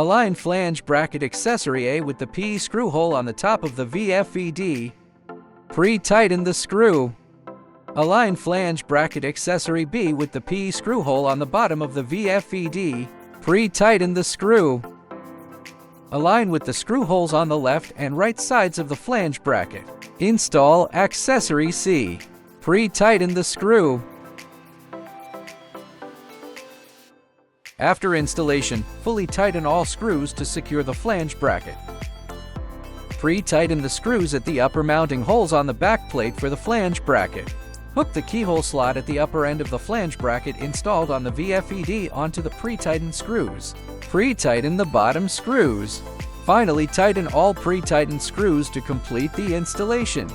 Align flange bracket accessory A with the P screw hole on the top of the VFD. Pre-tighten the screw. Align flange bracket accessory B with the P screw hole on the bottom of the VFD. Pre-tighten the screw. Align with the screw holes on the left and right sides of the flange bracket. Install accessory C. Pre-tighten the screw. After installation, fully tighten all screws to secure the flange bracket. Pre-tighten the screws at the upper mounting holes on the back plate for the flange bracket. Hook the keyhole slot at the upper end of the flange bracket installed on the VFD onto the pre-tightened screws. Pre-tighten the bottom screws. Finally, tighten all pre-tightened screws to complete the installation.